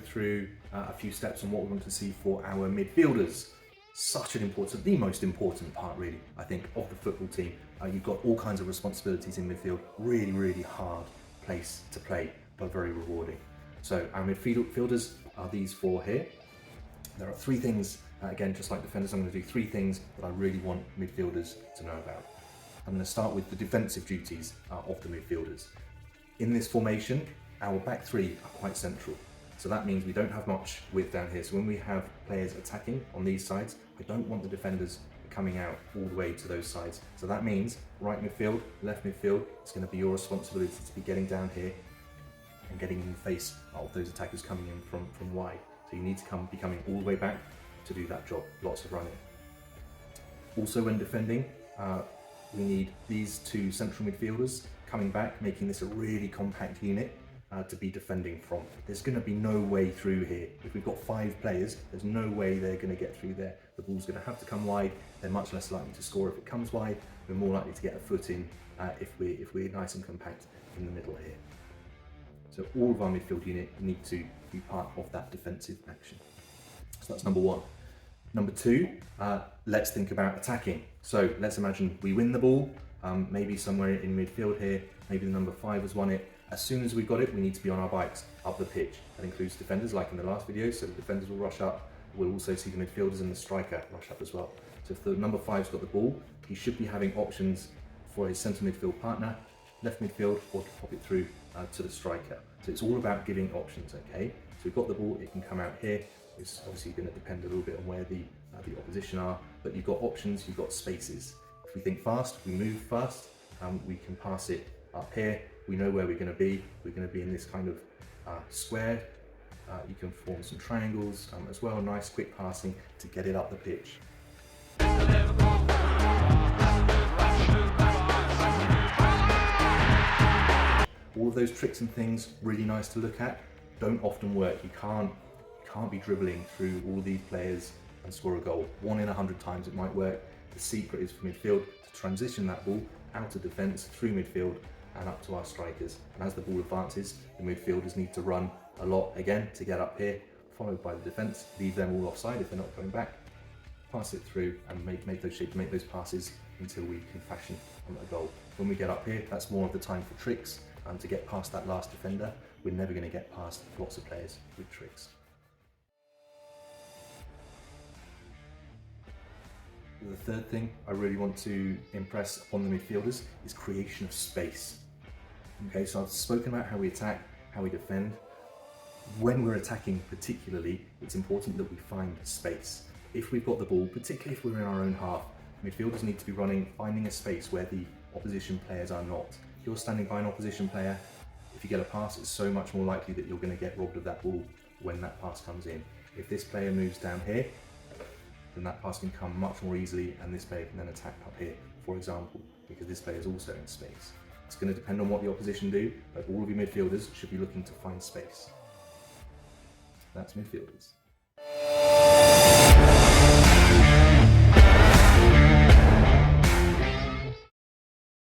through a few steps on what we want to see for our midfielders. Such an important, the most important part really, I think, of the football team. You've got all kinds of responsibilities in midfield, really, really hard place to play, but very rewarding. So our midfielders are these four here. There are three things, again, just like defenders, I'm going to do three things that I really want midfielders to know about. I'm going to start with the defensive duties of the midfielders. In this formation, our back three are quite central. So that means we don't have much width down here. So when we have players attacking on these sides, I don't want the defenders coming out all the way to those sides. So that means right midfield, left midfield, it's going to be your responsibility to be getting down here and getting in the face of those attackers coming in from wide. So you need to be coming all the way back to do that job. Lots of running. Also when defending, we need these two central midfielders coming back, making this a really compact unit to be defending from. There's going to be no way through here. If we've got 5 players, there's no way they're going to get through there. The ball's going to have to come wide. They're much less likely to score if it comes wide. We're more likely to get a foot in if we're nice and compact in the middle here. So all of our midfield unit need to be part of that defensive action. So that's number 1. Number 2, let's think about attacking. So let's imagine we win the ball, maybe somewhere in midfield here, maybe the number 5 has won it. As soon as we've got it, we need to be on our bikes up the pitch. That includes defenders, like in the last video, so the defenders will rush up. We'll also see the midfielders and the striker rush up as well. So if the number 5's got the ball, he should be having options for his centre midfield partner, left midfield, or to pop it through to the striker. So it's all about giving options, okay? So we've got the ball, it can come out here. It's obviously going to depend a little bit on where the opposition are, but you've got options, you've got spaces. If we think fast, we move fast, we can pass it up here. We know where we're going to be. We're going to be in this kind of square. You can form some triangles as well. Nice quick passing to get it up the pitch. All of those tricks and things, really nice to look at, don't often work. You can't be dribbling through all these players and score a goal. 1 in 100 times it might work. The secret is for midfield to transition that ball out of defence, through midfield and up to our strikers. And as the ball advances, the midfielders need to run a lot again to get up here, followed by the defence, leave them all offside if they're not coming back, pass it through and make those shapes, make those passes until we can fashion a goal. When we get up here, that's more of the time for tricks and to get past that last defender. We're never going to get past lots of players with tricks. The third thing I really want to impress upon the midfielders is creation of space. Okay, so I've spoken about how we attack, how we defend. When we're attacking particularly, it's important that we find space. If we've got the ball, particularly if we're in our own half, midfielders need to be finding a space where the opposition players are not. If you're standing by an opposition player, if you get a pass, it's so much more likely that you're going to get robbed of that ball when that pass comes in. If this player moves down here, then that pass can come much more easily and this player can then attack up here, for example, because this player is also in space. It's going to depend on what the opposition do, but all of your midfielders should be looking to find space. That's midfielders.